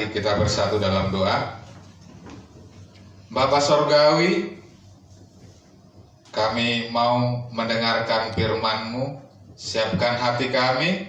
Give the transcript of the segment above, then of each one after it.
Mari kita bersatu dalam doa. Bapa Sorgawi, kami mau mendengarkan firman-Mu. Siapkan hati kami,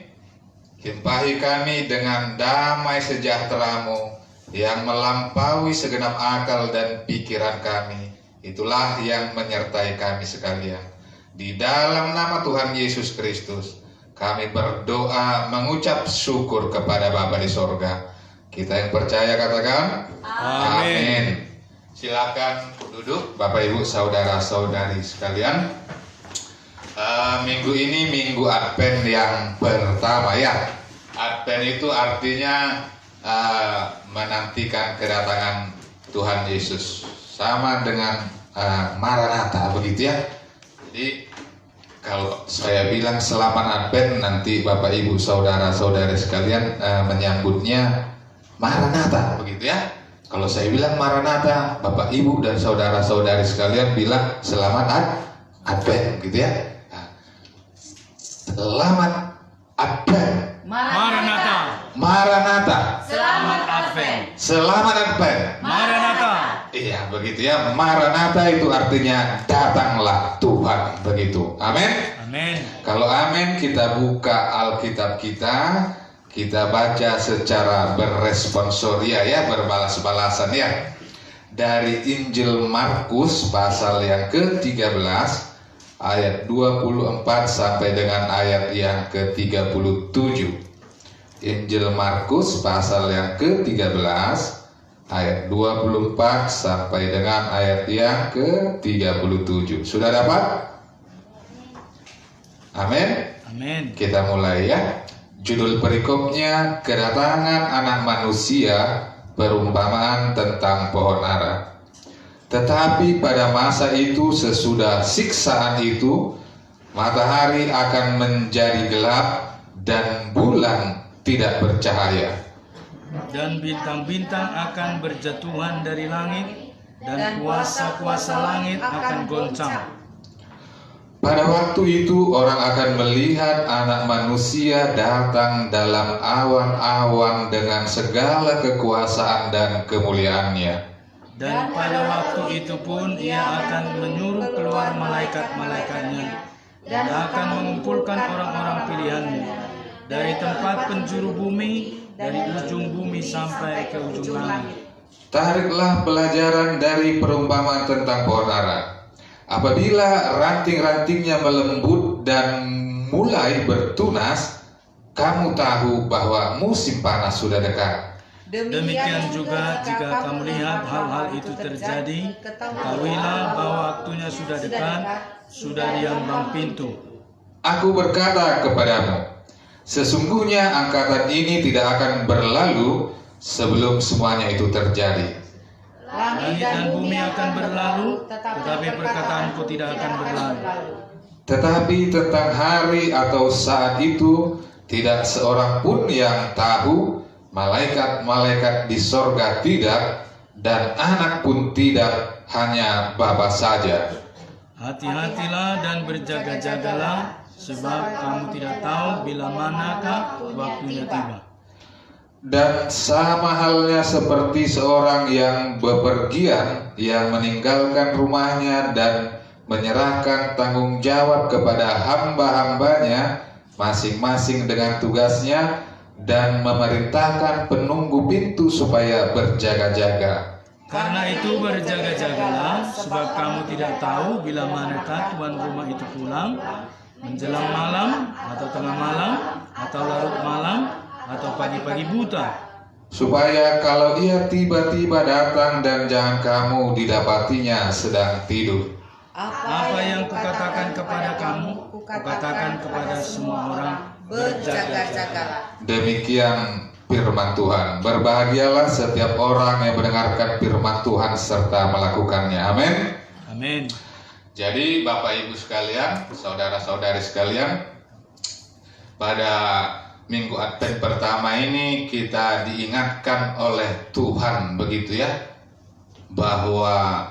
limpahi kami dengan damai sejahtera-Mu yang melampaui segenap akal dan pikiran kami. Itulah yang menyertai kami sekalian. Di dalam nama Tuhan Yesus Kristus, kami berdoa mengucap syukur kepada Bapa di sorga. Kita yang percaya katakan amin. Silakan duduk Bapak Ibu saudara-saudari sekalian. Minggu ini minggu Advent yang pertama ya. Advent itu artinya menantikan kedatangan Tuhan Yesus. Sama dengan Maranatha begitu ya. Jadi kalau saya bilang selamat Advent, nanti Bapak Ibu saudara-saudari sekalian menyambutnya Maranatha begitu ya. Kalau saya bilang Maranatha, Bapak Ibu dan saudara-saudari sekalian bilang selamat Advent gitu ya. Nah, selamat Advent. Maranatha. Maranatha. Selamat Advent. Selamat Advent. Maranatha. Iya begitu ya. Maranatha itu artinya datanglah Tuhan begitu. Amin. Amin. Kalau amin, kita buka Alkitab kita baca secara berresponsoria ya, berbalas-balasan ya. Dari Injil Markus pasal yang ke-13 ayat 24 sampai dengan ayat yang ke-37. Injil Markus pasal yang ke-13 ayat 24 sampai dengan ayat yang ke-37. Sudah dapat? Amin. Amin. Kita mulai ya. Judul perikopnya kedatangan anak manusia, perumpamaan tentang pohon ara. Tetapi pada masa itu sesudah siksaan itu, matahari akan menjadi gelap dan bulan tidak bercahaya. Dan bintang-bintang akan berjatuhan dari langit, dan kuasa-kuasa langit akan goncang. Pada waktu itu orang akan melihat anak manusia datang dalam awan-awan dengan segala kekuasaan dan kemuliaannya. Dan pada waktu itu pun ia akan menyuruh keluar malaikat-malaikatnya, dan akan mengumpulkan orang-orang pilihannya dari tempat penjuru bumi, dari ujung bumi sampai ke ujung langit. Tariklah pelajaran dari perumpamaan tentang pohon ara. Apabila ranting-rantingnya melembut dan mulai bertunas, kamu tahu bahwa musim panas sudah dekat. Demikian juga jika kamu lihat hal-hal itu terjadi, ketahuilah bahwa waktunya sudah dekat, sudah di ambang pintu. Aku berkata kepadamu, sesungguhnya angkatan ini tidak akan berlalu sebelum semuanya itu terjadi. Langit dan bumi akan berlalu, tetapi perkataanku tidak akan berlalu. Tetapi tentang hari atau saat itu tidak seorang pun yang tahu, malaikat-malaikat di sorga tidak, dan anak pun tidak, hanya Bapa saja. Hati-hatilah dan berjaga-jagalah, sebab kamu tidak tahu bila manakah waktunya tiba. Dan sama halnya seperti seorang yang bepergian, yang meninggalkan rumahnya dan menyerahkan tanggung jawab kepada hamba-hambanya masing-masing dengan tugasnya, dan memerintahkan penunggu pintu supaya berjaga-jaga. Karena itu berjaga-jagalah, sebab kamu tidak tahu bila manakah tuan rumah itu pulang, menjelang malam, atau tengah malam, atau larut malam, atau pagi-pagi buta. Supaya kalau ia tiba-tiba datang dan jangan kamu didapatinya sedang tidur. Apa yang kukatakan kepada kamu, kukatakan kepada semua orang, berjaga-jagalah. Demikian firman Tuhan. Berbahagialah setiap orang yang mendengarkan firman Tuhan serta melakukannya. Amin. Amin. Jadi Bapak Ibu sekalian, saudara-saudari sekalian, pada Minggu Advent pertama ini kita diingatkan oleh Tuhan begitu ya, bahwa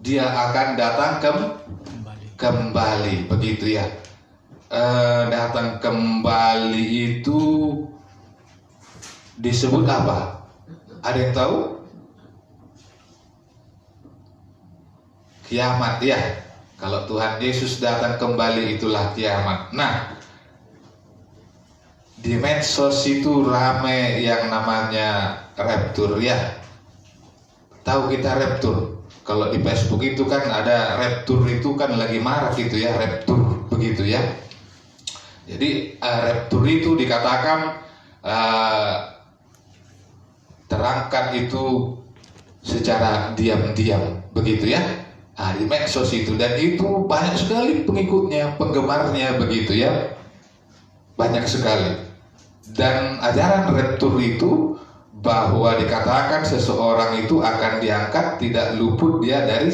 Dia akan datang kembali begitu ya. Datang kembali itu disebut apa? Ada yang tahu? Kiamat ya. Kalau Tuhan Yesus datang kembali itulah kiamat. Nah, di medsos itu rame yang namanya rapture ya. Tahu kita rapture? Kalau di Facebook itu kan ada rapture, itu kan lagi marak gitu ya, rapture begitu ya. Jadi rapture itu dikatakan terangkat itu secara diam-diam begitu ya. Di medsos itu, dan itu banyak sekali pengikutnya, penggemarnya begitu ya, banyak sekali. Dan ajaran rapture itu bahwa dikatakan seseorang itu akan diangkat, tidak luput dia dari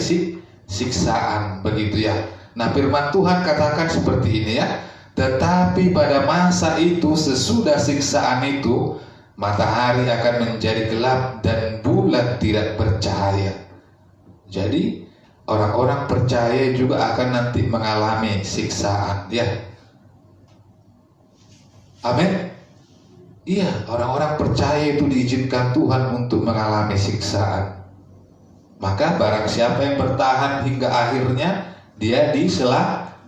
siksaan begitu ya. Nah, firman Tuhan katakan seperti ini ya, tetapi pada masa itu sesudah siksaan itu matahari akan menjadi gelap dan bulan tidak bercahaya. Jadi orang-orang percaya juga akan nanti mengalami siksaan ya. Amin. Iya, orang-orang percaya itu diizinkan Tuhan untuk mengalami siksaan. Maka barang siapa yang bertahan hingga akhirnya, dia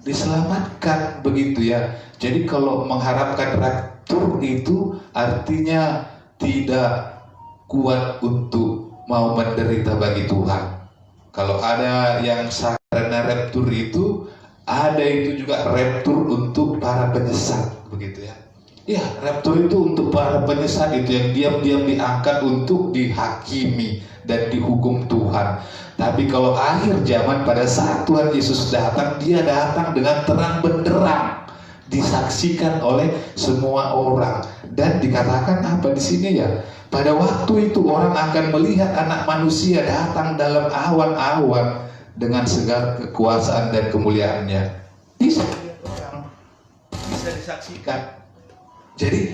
diselamatkan begitu ya. Jadi kalau mengharapkan rapture itu artinya tidak kuat untuk mau menderita bagi Tuhan. Kalau ada yang sarana rapture itu, ada itu juga rapture untuk para penyesat begitu ya. Ya, rapture itu untuk para penyesat itu yang diam-diam diangkat untuk dihakimi dan dihukum Tuhan. Tapi kalau akhir zaman pada saat Tuhan Yesus datang, dia datang dengan terang benderang, disaksikan oleh semua orang. Dan dikatakan apa di sini ya? Pada waktu itu orang akan melihat anak manusia datang dalam awan-awan dengan segala kekuasaan dan kemuliaannya. Bisa disaksikan. Jadi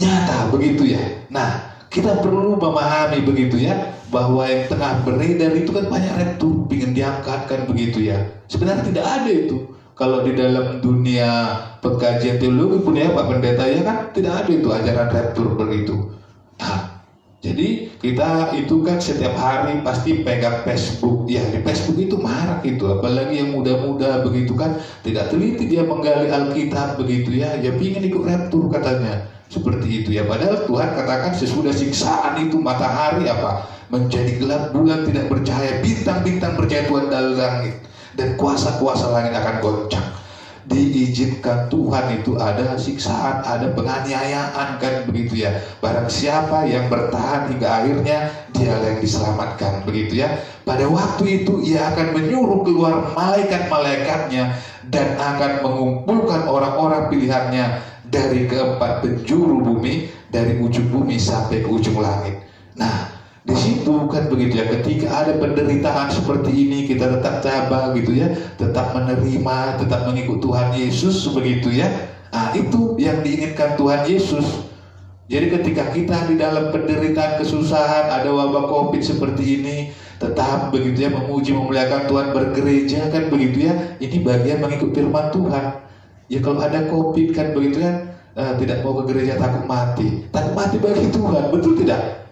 nyata begitu ya. Nah, kita perlu memahami begitu ya, bahwa yang tengah beredar itu kan banyak rapture, ingin diangkat kan begitu ya. Sebenarnya tidak ada itu. Kalau di dalam dunia pengkajian teologi pun ya Pak Pendeta ya kan, tidak ada itu ajaran rapture begitu. Nah, jadi kita itu kan setiap hari pasti pegang Facebook. Ya, di Facebook itu marak itu, apalagi yang muda-muda begitu kan, tidak teliti dia menggali Alkitab begitu ya. Ya pingin ikut rapture katanya. Seperti itu ya. Padahal Tuhan katakan sesudah siksaan itu matahari apa? Menjadi gelap, bulan tidak bercahaya, bintang-bintang berjatuhan dari langit, dan kuasa-kuasa langit akan goncang. Diizinkan Tuhan itu ada siksaan, ada penganiayaan kan begitu ya. Barang siapa yang bertahan hingga akhirnya, dialah yang diselamatkan begitu ya. Pada waktu itu ia akan menyuruh keluar malaikat-malaikatnya dan akan mengumpulkan orang-orang pilihannya dari keempat penjuru bumi, dari ujung bumi sampai ke ujung langit. Nah, di situ kan begitu ya, ketika ada penderitaan seperti ini, kita tetap tabah gitu ya, tetap menerima, tetap mengikut Tuhan Yesus begitu ya. Nah, itu yang diinginkan Tuhan Yesus. Jadi ketika kita di dalam penderitaan, kesusahan, ada wabah COVID seperti ini, tetap begitu ya memuji, memuliakan Tuhan, bergereja kan begitu ya. Ini bagian mengikut firman Tuhan. Ya kalau ada COVID kan begitu kan, tidak mau ke gereja takut mati. Takut mati bagi Tuhan, betul tidak?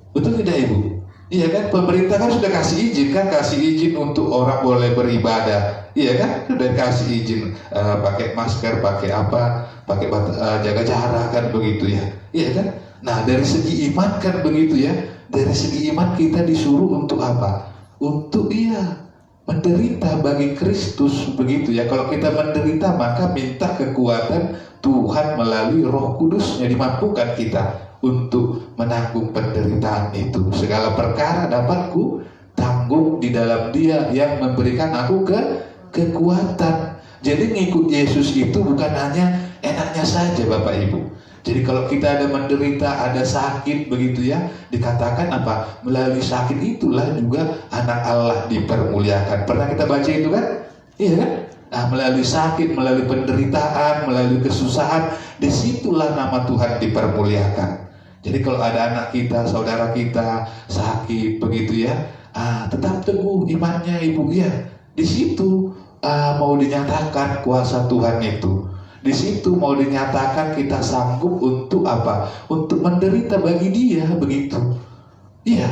Betul tidak Ibu? Iya kan, pemerintah kan sudah kasih izin kan, kasih izin untuk orang boleh beribadah. Iya kan, sudah kasih izin pakai masker, pakai apa, pakai jaga jarak kan begitu ya. Iya kan? Nah, dari segi iman kan begitu ya. Dari segi iman kita disuruh untuk apa? Untuk menderita bagi Kristus begitu ya. Kalau kita menderita maka minta kekuatan Tuhan melalui Roh Kudus-Nya, dimampukan kita untuk menanggung penderitaan itu. Segala perkara dapat ku tanggung di dalam Dia yang memberikan aku kekuatan. Jadi ngikut Yesus itu bukan hanya enaknya saja Bapak Ibu. Jadi kalau kita ada menderita, ada sakit begitu ya, dikatakan apa? Melalui sakit itulah juga anak Allah dipermuliakan. Pernah kita baca itu kan? Iya kan? Nah, melalui sakit, melalui penderitaan, melalui kesusahan, disitulah nama Tuhan dipermuliakan. Jadi kalau ada anak kita, saudara kita sakit begitu ya, tetap teguh imannya Ibu ya. Di situ mau dinyatakan kuasa Tuhan itu. Di situ mau dinyatakan kita sanggup untuk apa? Untuk menderita bagi dia, begitu. Iya,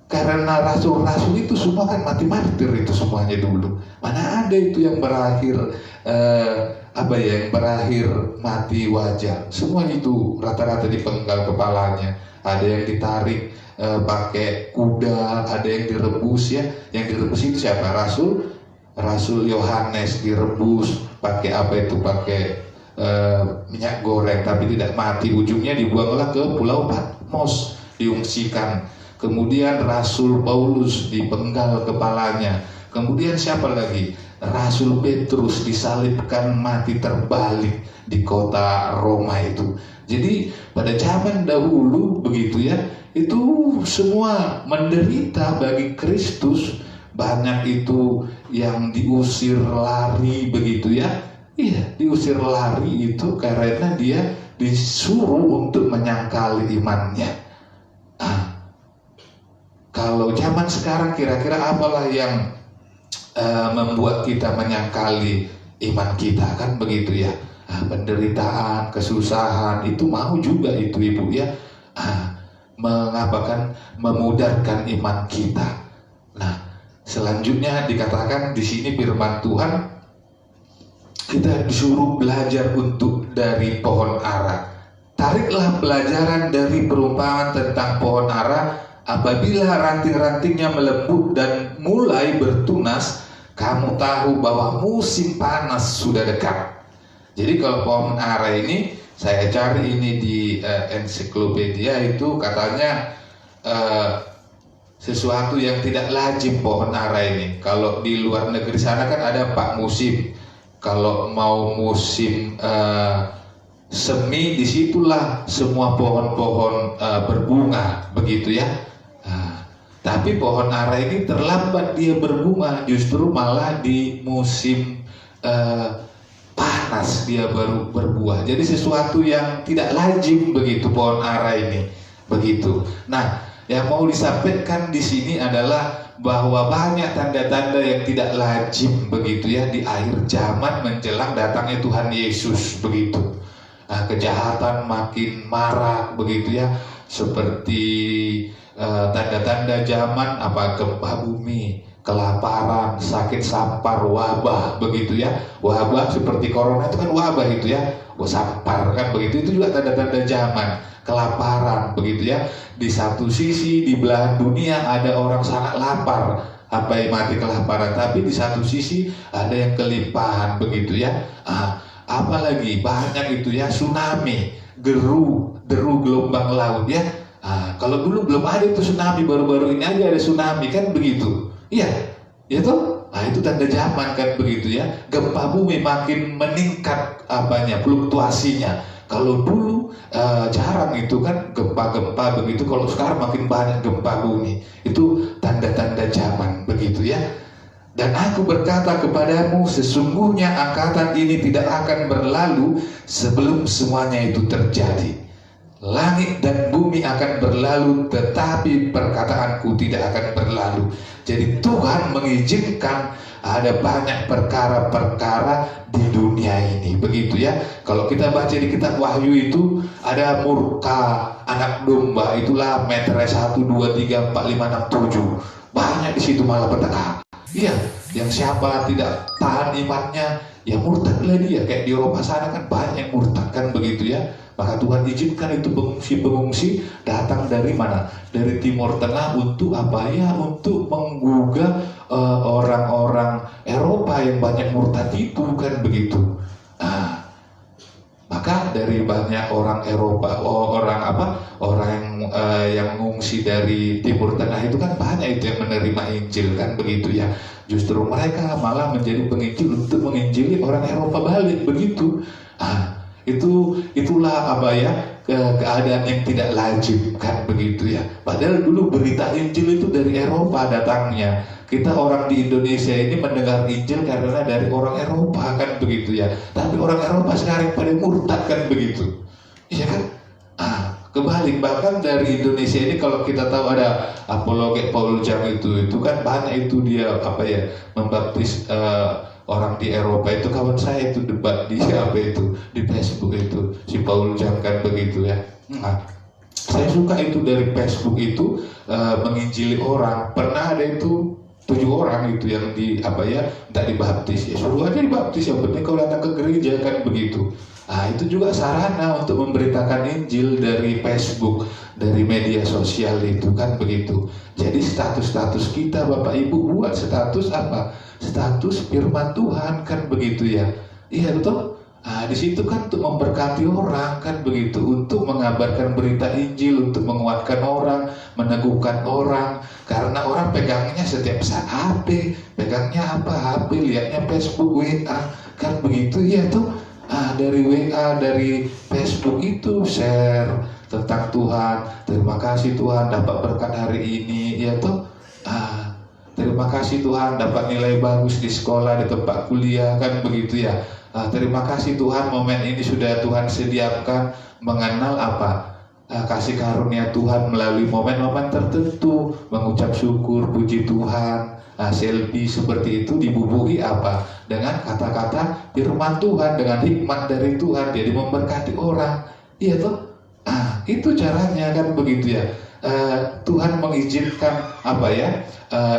karena rasul-rasul itu semua kan mati martir itu semuanya dulu. Mana ada itu yang berakhir yang berakhir mati wajar. Semua itu rata-rata dipenggal kepalanya. Ada yang ditarik pakai kuda, ada yang direbus ya. Yang direbus itu siapa? Rasul Yohanes direbus pakai pakai minyak goreng, tapi tidak mati. Ujungnya dibuanglah ke Pulau Patmos, diungsikan. Kemudian Rasul Paulus dipenggal kepalanya. Kemudian siapa lagi? Rasul Petrus disalibkan mati terbalik di kota Roma itu. Jadi pada zaman dahulu begitu ya, itu semua menderita bagi Kristus. Banyak itu yang diusir lari begitu ya. Iya, diusir lari itu karena dia disuruh untuk menyangkali imannya. Kalau zaman sekarang kira-kira apalah yang membuat kita menyangkali iman kita, kan begitu ya. Penderitaan, kesusahan itu mau juga itu ibu ya. Mengapakan memudarkan iman kita. Nah, selanjutnya dikatakan di sini firman Tuhan, kita disuruh belajar dari pohon ara. Tariklah pelajaran dari perumpamaan tentang pohon ara. Apabila ranting-rantingnya melembut dan mulai bertunas, kamu tahu bahwa musim panas sudah dekat. Jadi kalau pohon ara ini, saya cari ini di ensiklopedia itu katanya sesuatu yang tidak lazim pohon ara ini. Kalau di luar negeri sana kan ada 4 musim. Kalau mau musim semi, disitulah semua pohon-pohon berbunga, begitu ya. Tapi pohon ara ini terlambat dia berbunga, justru malah di musim panas dia baru berbuah. Jadi sesuatu yang tidak lazim begitu pohon ara ini, begitu. Nah, yang mau disampaikan di sini adalah bahwa banyak tanda-tanda yang tidak lazim begitu ya di akhir zaman menjelang datangnya Tuhan Yesus begitu. Nah, kejahatan makin marak begitu ya, seperti tanda-tanda zaman gempa bumi, kelaparan, sakit sampar, wabah begitu ya. Wabah seperti corona itu kan wabah itu ya, sampar kan begitu, itu juga tanda-tanda zaman. Kelaparan begitu ya. Di satu sisi di belahan dunia ada orang sangat lapar, mati kelaparan, tapi di satu sisi ada yang kelimpahan begitu ya. Apalagi banyak itu ya, tsunami, deru gelombang laut ya. Kalau dulu belum ada itu tsunami, baru-baru ini aja ada tsunami kan begitu. Iya, itu. Nah, itu tanda zaman kan begitu ya. Gempa bumi makin meningkat fluktuasinya. Kalau dulu jarang itu kan gempa-gempa begitu, kalau sekarang makin banyak gempa bumi. Itu tanda-tanda zaman begitu ya. Dan aku berkata kepadamu, sesungguhnya angkatan ini tidak akan berlalu sebelum semuanya itu terjadi. Langit dan bumi akan berlalu, tetapi perkataanku tidak akan berlalu. Jadi Tuhan mengizinkan ada banyak perkara-perkara di dunia ini, begitu ya. Kalau kita baca di kitab Wahyu itu ada murka anak domba, itulah meternya 1, 2, 3, 4, 5, 6, 7. Banyak di situ malah petaka. Iya, yang siapa tidak tahan imannya, ya murtadlah dia. Kayak di Eropa sana kan banyak yang murtad kan begitu ya. Maka Tuhan izinkan itu pengungsi datang dari mana? Dari Timur Tengah untuk untuk menggugah orang-orang Eropa yang banyak murtad itu kan begitu. Maka dari banyak orang Eropa, orang yang mengungsi dari Timur Tengah itu kan banyak itu yang menerima Injil kan begitu ya. Justru mereka malah menjadi penginjil untuk menginjili orang Eropa balik begitu. Itulah keadaan yang tidak lazim kan begitu ya. Padahal dulu berita Injil itu dari Eropa datangnya. Kita orang di Indonesia ini mendengar Injil karena dari orang Eropa kan begitu ya. Tapi orang Eropa sekarang pada murtad kan begitu. Iya kan? Kebalik, bahkan dari Indonesia ini kalau kita tahu ada apologet Paul Jam itu kan banyak itu dia membaptis orang di Eropa itu, kawan saya itu debat di apa itu, di Facebook itu, si Paul Jam kan begitu ya. Nah, saya suka itu dari Facebook itu menginjili orang. Pernah ada itu 7 orang itu yang di apa ya, tak dibaptis, ya suruh aja dibaptis, yang penting kau datang ke gereja kan begitu. Nah, itu juga sarana untuk memberitakan Injil dari Facebook, dari media sosial itu kan begitu. Jadi status-status kita Bapak Ibu buat status apa? Status firman Tuhan kan begitu ya. Iya betul. Nah, di situ kan untuk memberkati orang kan begitu, untuk mengabarkan berita Injil, untuk menguatkan orang, meneguhkan orang. Karena orang pegangnya setiap saat HP, pegangnya apa? HP, lihatnya Facebook, WA kan begitu ya tuh. Dari WA, dari Facebook itu share tentang Tuhan. Terima kasih Tuhan dapat berkat hari ini, ya toh. Terima kasih Tuhan dapat nilai bagus di sekolah, di tempat kuliah kan begitu ya. Terima kasih Tuhan momen ini sudah Tuhan sediakan, mengenal apa? Kasih karunia Tuhan melalui momen-momen tertentu, mengucap syukur, puji Tuhan. Selfie seperti itu dibubuhi apa? Dengan kata-kata firman Tuhan, dengan hikmat dari Tuhan, jadi memberkati orang. Iya toh? Itu caranya kan begitu ya. Tuhan mengizinkan apa ya?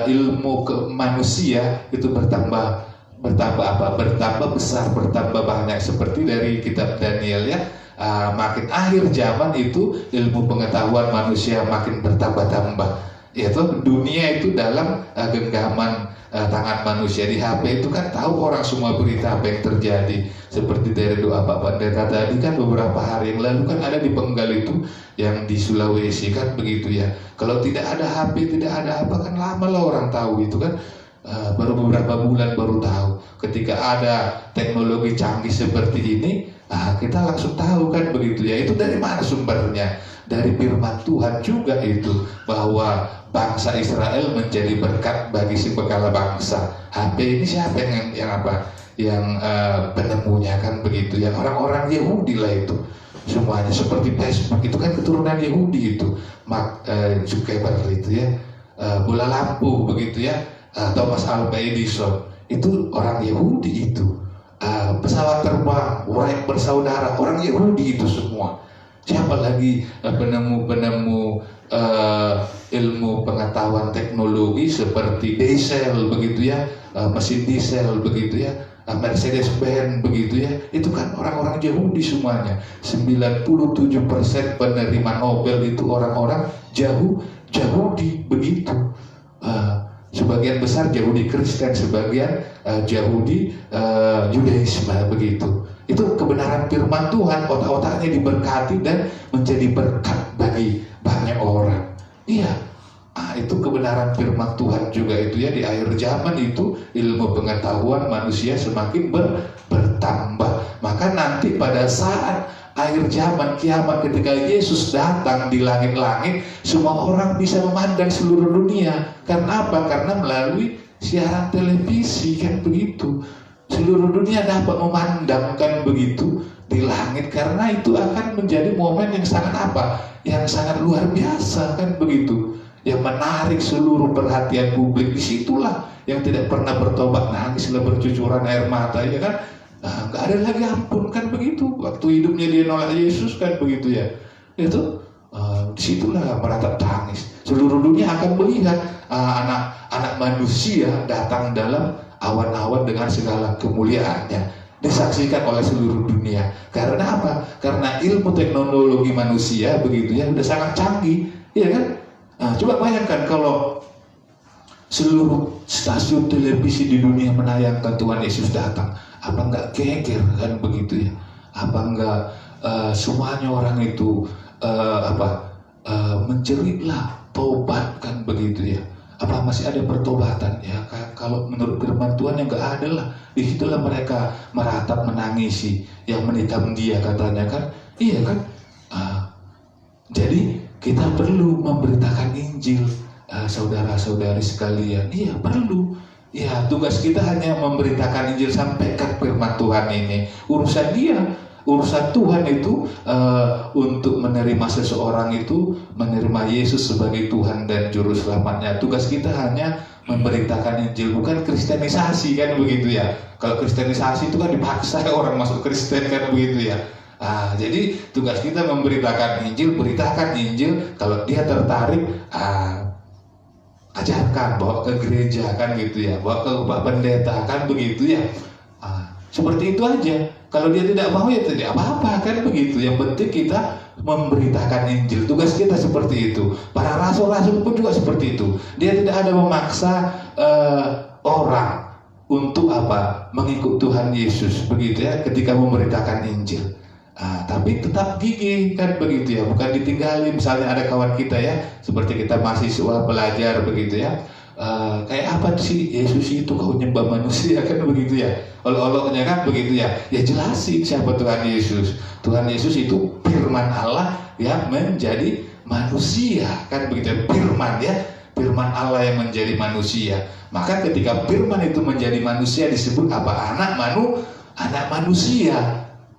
Ilmu ke manusia itu bertambah besar, bertambah banyak, seperti dari kitab Daniel ya. Makin akhir zaman itu ilmu pengetahuan manusia makin bertambah-tambah. Yaitu dunia itu dalam genggaman tangan manusia. Di HP itu kan tahu orang semua berita apa yang terjadi. Seperti dari doa Pak Pendeta tadi kan beberapa hari yang lalu kan ada di Penggal itu yang di Sulawesi kan begitu ya. Kalau tidak ada HP, tidak ada apa kan lama lah orang tahu itu kan. Baru beberapa bulan baru tahu. Ketika ada teknologi canggih seperti ini, kita langsung tahu kan begitu ya. Itu dari mana sumbernya? Dari firman Tuhan juga itu, bahwa bangsa Israel menjadi berkat bagi segala bangsa. HP ini siapa yang apa? Yang penemunya kan begitu ya. Orang-orang Yahudi lah itu. Semuanya seperti Facebook itu kan keturunan Yahudi itu. Mark Zuckerberg itu ya. Bola lampu begitu ya. Thomas Alva Edison itu orang Yahudi itu. Pesawat terbang, Wright bersaudara, orang Yahudi itu semua. Siapa lagi penemu-penemu ilmu pengetahuan teknologi seperti diesel begitu ya, mesin diesel begitu ya, Mercedes-Benz begitu ya. Itu kan orang-orang Yahudi semuanya. 97% penerima Nobel itu orang-orang Yahudi begitu. Sebagian besar Yahudi Kristen, sebagian Yahudi Yudaisme begitu. Itu kebenaran firman Tuhan, otak-otaknya diberkati dan menjadi berkat bagi banyak orang. Iya, itu kebenaran firman Tuhan juga itu ya. Di akhir zaman itu ilmu pengetahuan manusia semakin bertambah. Maka nanti pada saat akhir zaman kiamat, ketika Yesus datang di langit-langit, semua orang bisa memandang seluruh dunia. Karena apa? Karena melalui siaran televisi kan begitu. Seluruh dunia dapat memandangkan begitu di langit, karena itu akan menjadi momen yang sangat apa? Yang sangat luar biasa kan begitu. Yang menarik seluruh perhatian publik. Disitulah yang tidak pernah bertobat nangislah bercucuran air mata ya kan. Nggak ada lagi ampun kan begitu. Waktu hidupnya dia nolak Yesus kan begitu ya. Itu disitulah meratap tangis. Seluruh dunia akan melihat anak manusia datang dalam awan-awan dengan segala kemuliaannya, disaksikan oleh seluruh dunia. Karena apa? Karena ilmu teknologi manusia begitu ya udah sangat canggih, ya kan? Coba bayangkan kalau seluruh stasiun televisi di dunia menayangkan Tuhan Yesus datang, apa enggak geger kan begitu ya? Apa enggak semuanya orang itu menjeritlah, tobat kan begitu ya? Apa masih ada pertobatan ya? Kalau menurut firman Tuhan yang enggak ada lah. Disitulah mereka meratap menangisi yang menikam dia katanya kan? Iya kan? Jadi kita perlu memberitakan Injil, saudara-saudari sekalian. Iya perlu. Ya tugas kita hanya memberitakan Injil, sampaikan firman Tuhan ini. Urusan dia Urusan Tuhan itu untuk menerima seseorang itu, menerima Yesus sebagai Tuhan dan Juru Selamatnya. Tugas kita hanya memberitakan Injil, bukan kristenisasi kan begitu ya. Kalau kristenisasi itu kan dipaksa orang masuk Kristen kan begitu ya. Jadi tugas kita memberitakan Injil, beritakan Injil. Kalau dia tertarik, ajarkan, bawa ke gereja kan gitu ya, bawa ke Pak Pendeta kan begitu ya. Seperti itu aja. Kalau dia tidak mau ya tidak apa-apa kan begitu. Yang penting kita memberitakan Injil. Tugas kita seperti itu. Para rasul-rasul pun juga seperti itu. Dia tidak ada memaksa orang untuk apa? Mengikut Tuhan Yesus begitu ya. Ketika memberitakan Injil. Tapi tetap gigih kan begitu ya. Bukan ditinggalin. Misalnya ada kawan kita ya, seperti kita mahasiswa belajar begitu ya. Kayak apa sih Yesus itu kau nyembah manusia kan begitu ya, olok-oloknya kan begitu ya. Ya jelasin siapa Tuhan Yesus. Tuhan Yesus itu firman Allah yang menjadi manusia kan begitu. Firman ya, firman Allah yang menjadi manusia. Maka ketika firman itu menjadi manusia disebut apa? Anak manusia.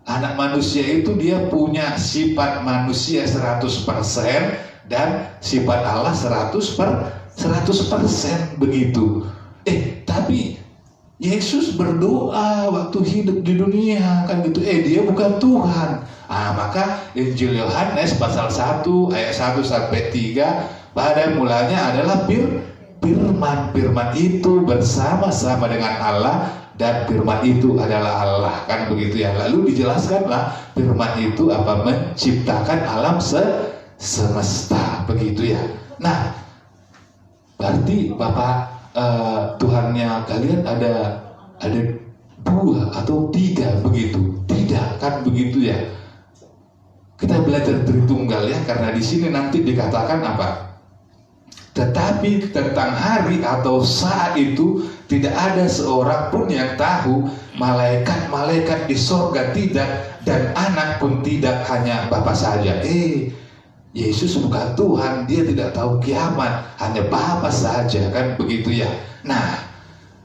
Anak manusia itu dia punya sifat manusia 100% dan sifat Allah 100% begitu. Tapi Yesus berdoa waktu hidup di dunia kan gitu. Dia bukan Tuhan. Maka Injil Yohanes pasal 1 ayat 1 sampai 3 pada mulanya adalah firman. Firman itu bersama-sama dengan Allah dan firman itu adalah Allah kan begitu ya. Lalu dijelaskanlah firman itu apa? Menciptakan alam semesta begitu ya. Nah, berarti Bapak Tuhannya kalian ada 2 atau 3 begitu? Tidak kan begitu ya. Kita belajar Tritunggal ya, karena di sini nanti dikatakan apa? Tetapi tentang hari atau saat itu tidak ada seorang pun yang tahu, malaikat-malaikat di sorga tidak, dan anak pun tidak, hanya Bapa saja. Yesus bukan Tuhan, dia tidak tahu kiamat, hanya Bapa saja kan begitu ya. Nah,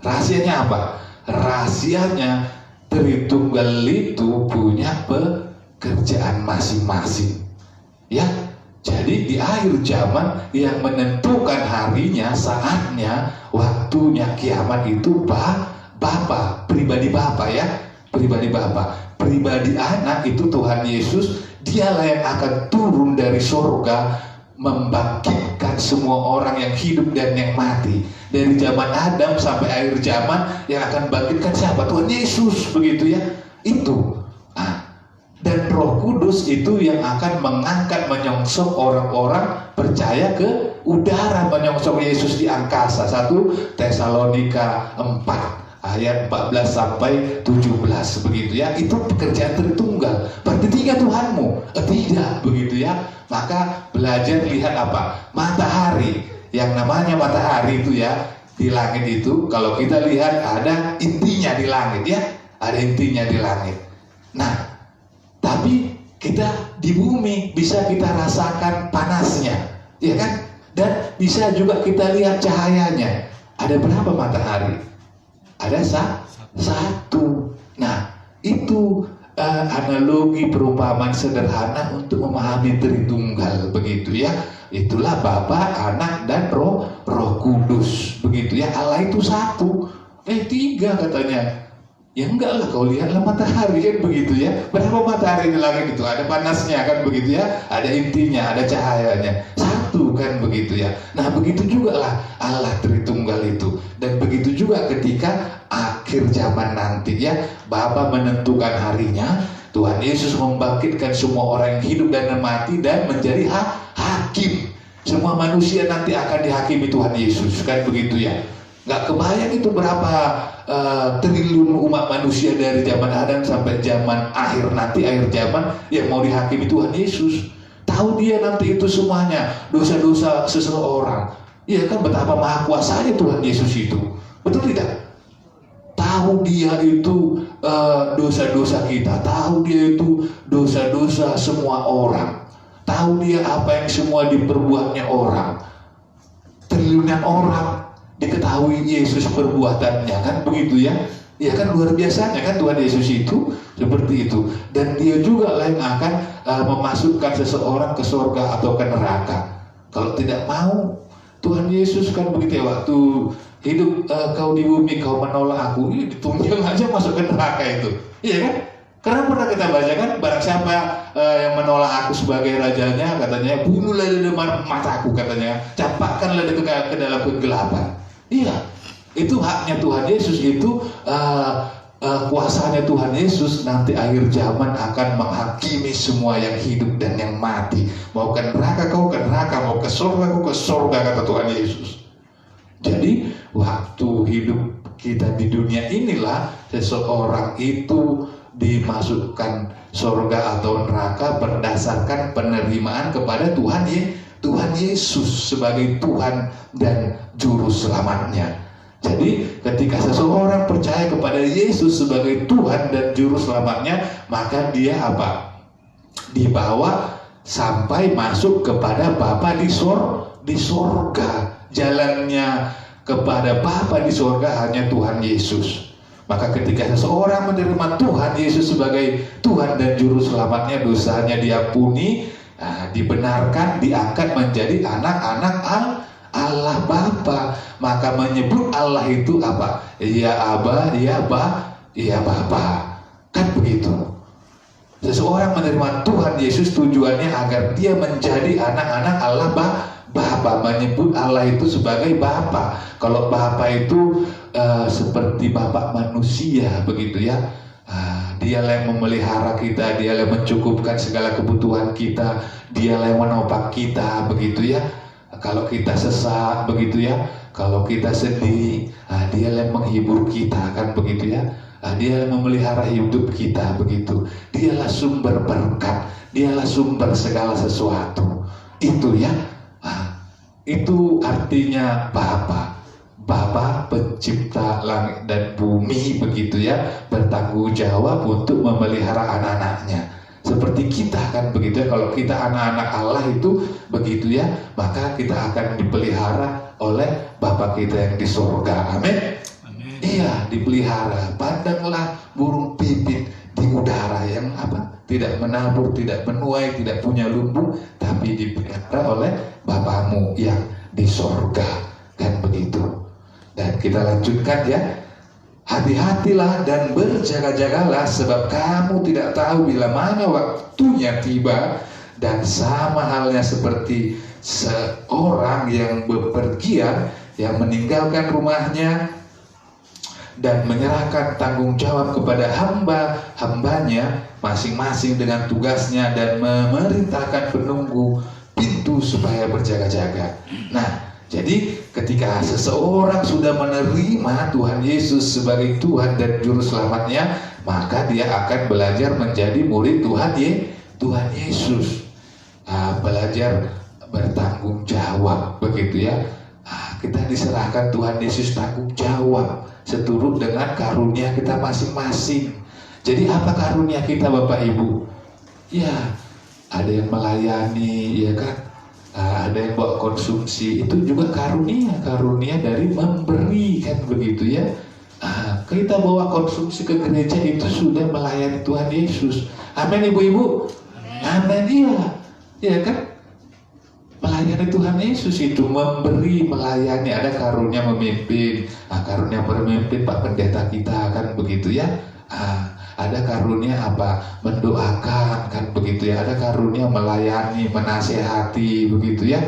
rahasianya apa? Rahasianya Tritunggal itu punya pekerjaan masing-masing. Ya, jadi di akhir zaman yang menentukan harinya, saatnya, waktunya kiamat itu Bapa, pribadi Bapa ya, pribadi Bapa. Pribadi anak itu Tuhan Yesus. Dialah yang akan turun dari surga membangkitkan semua orang yang hidup dan yang mati. Dari zaman Adam sampai akhir zaman yang akan bangkitkan siapa? Tuhan Yesus begitu ya. Itu. Dan Roh Kudus itu yang akan mengangkat, menyongsong orang-orang percaya ke udara, menyongsong Yesus di angkasa. 1 Tesalonika 4 ayat 14 sampai 17 begitu ya. Itu pekerjaan Tritunggal. Berarti 3 Tuhanmu? Tidak begitu ya. Maka belajar lihat apa? Matahari. Yang namanya matahari itu ya, di langit itu kalau kita lihat ada intinya di langit ya. Ada intinya di langit. Nah, tapi kita di bumi bisa kita rasakan panasnya, ya kan? Dan bisa juga kita lihat cahayanya. Ada berapa matahari? Ada 1. Nah, itu analogi perumpamaan sederhana untuk memahami Tritunggal begitu ya. Itulah Bapa, Anak, dan Roh Kudus begitu ya. Allah itu 1. 3 katanya. Ya enggak lah, kau lihatlah matahari kan begitu ya. Berapa matahari di langit itu? Ada panasnya kan begitu ya. Ada intinya, ada cahayanya. 1 kan begitu ya. Nah begitu juga lah Allah Tritunggal itu. Dan begitu juga ketika akhir zaman nanti ya, Bapa menentukan harinya, Tuhan Yesus membangkitkan semua orang yang hidup dan yang mati dan menjadi hakim. Semua manusia nanti akan dihakimi Tuhan Yesus kan begitu ya. Nggak kebayang itu berapa triliun umat manusia dari zaman Adam sampai zaman akhir nanti, akhir zaman yang mau dihakimi Tuhan Yesus. Tahu dia nanti itu semuanya dosa-dosa seseorang. Iya kan, betapa maha kuasanya Tuhan Yesus itu. Betul tidak? Tahu dia itu dosa-dosa kita. Tahu dia itu dosa-dosa semua orang. Tahu dia apa yang semua diperbuatnya orang. Triliunan orang diketahui Yesus perbuatannya kan begitu ya. Ya kan, luar biasanya kan Tuhan Yesus itu seperti itu. Dan dia juga lah yang akan memasukkan seseorang ke surga atau ke neraka. Kalau tidak mau, Tuhan Yesus kan begitu ya, waktu hidup kau di bumi kau menolak aku, ditunjuk aja masuk ke neraka itu. Iya kan? Karena pernah kita baca kan, barang siapa yang menolak aku sebagai rajanya, katanya bunuhlah di depan mataku, katanya campakkanlah ke dalam kegelapan. Iya, itu haknya Tuhan Yesus, itu kuasanya Tuhan Yesus nanti akhir zaman akan menghakimi semua yang hidup dan yang mati. Mau ke neraka kau ke neraka, mau ke surga kau ke surga, kata Tuhan Yesus. Jadi waktu hidup kita di dunia inilah seseorang itu dimasukkan surga atau neraka berdasarkan penerimaan kepada Tuhan Yesus sebagai Tuhan dan Juru Selamatnya. Jadi ketika seseorang percaya kepada Yesus sebagai Tuhan dan Juru Selamatnya, maka dia apa? Dibawa sampai masuk kepada Bapa di surga. Jalannya kepada Bapa di surga hanya Tuhan Yesus. Maka ketika seseorang menerima Tuhan Yesus sebagai Tuhan dan Juru Selamatnya, dosanya diampuni, dibenarkan, diangkat menjadi anak-anak Allah Bapa. Maka menyebut Allah itu apa? Ya Aba, ya Bapa. Kan begitu. Seseorang menerima Tuhan Yesus tujuannya agar dia menjadi anak-anak Allah Bapa, menyebut Allah itu sebagai Bapa. Kalau Bapa itu seperti Bapak manusia begitu ya. Dialah yang memelihara kita, dialah yang mencukupkan segala kebutuhan kita, dialah yang menopang kita begitu ya. Kalau kita sesak begitu ya, kalau kita sedih, dialah yang menghibur kita kan begitu ya. Dialah yang memelihara hidup kita begitu. Dialah sumber berkat, dialah sumber segala sesuatu. Itu ya. Itu artinya Bapa. Bapa pencipta langit dan bumi begitu ya, bertanggung jawab untuk memelihara anak-anaknya. Seperti kita kan begitu ya, kalau kita anak-anak Allah itu begitu ya, maka kita akan dipelihara oleh Bapa kita yang di surga. Amin. Iya, dipelihara. Pandanglah burung pipit di udara yang apa? Tidak menabur, tidak menuai, tidak punya lumbung, tapi dipelihara oleh Bapamu yang di surga. Kan begitu. Dan kita lanjutkan ya. Hati-hatilah dan berjaga-jagalah, sebab kamu tidak tahu bila mana waktunya tiba. Dan sama halnya seperti seorang yang bepergian, yang meninggalkan rumahnya dan menyerahkan tanggung jawab kepada hambanya masing-masing dengan tugasnya, dan memerintahkan penunggu pintu supaya berjaga-jaga. Nah, jadi ketika seseorang sudah menerima Tuhan Yesus sebagai Tuhan dan Juru Selamatnya, maka dia akan belajar menjadi murid Tuhan Yesus. Belajar bertanggung jawab begitu ya. Kita diserahkan Tuhan Yesus tanggung jawab seturut dengan karunia kita masing-masing. Jadi apa karunia kita Bapak Ibu? Ya, ada yang melayani ya kan. Ada yang bawa konsumsi, itu juga karunia dari memberi kan begitu ya. Kita bawa konsumsi ke gereja itu sudah melayani Tuhan Yesus. Amin ibu-ibu. Amin iya. Ya kan? Melayani Tuhan Yesus itu memberi, melayani. Ada karunia memimpin. Karunia pemimpin Pak Pendeta kita kan begitu ya. Ada karunia apa? Mendoakan kan begitu ya. Ada karunia melayani, menasehati begitu ya.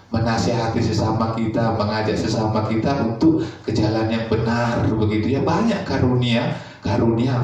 Menasehati sesama kita, mengajak sesama kita untuk ke jalan yang benar begitu ya. Banyak karunia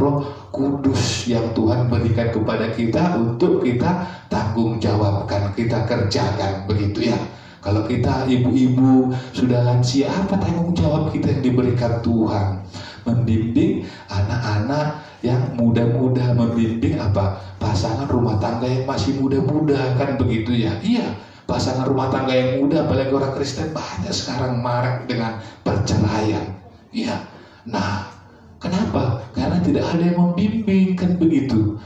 Roh Kudus yang Tuhan berikan kepada kita untuk kita tanggung jawabkan, kita kerjakan begitu ya. Kalau kita ibu-ibu sudah lansia, apa tanggung jawab kita yang diberikan Tuhan? Membimbing anak-anak yang muda-muda, membimbing apa? Pasangan rumah tangga yang masih muda-muda kan begitu ya. Iya, pasangan rumah tangga yang muda, apalagi orang Kristen banyak sekarang marak dengan perceraian. Iya. Nah, kenapa? Karena tidak ada yang membimbing kan begitu.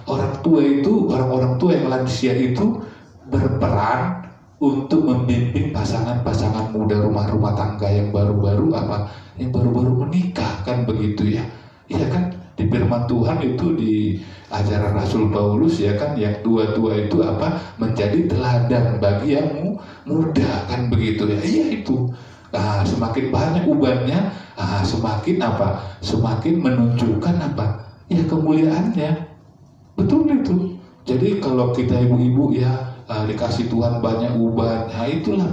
Orang tua itu, orang-orang tua yang lansia itu berperan untuk membimbing pasangan-pasangan muda rumah tangga yang baru-baru yang baru-baru menikah, kan begitu ya. Iya kan, di firman Tuhan itu di ajaran Rasul Paulus ya kan, yang tua-tua itu menjadi teladan bagi yang muda, kan begitu ya. Iya itu. Nah, semakin banyak ubannya, semakin semakin menunjukkan ya kemuliaannya. Betul itu. Jadi kalau kita ibu-ibu ya dikasih Tuhan banyak uban, itulah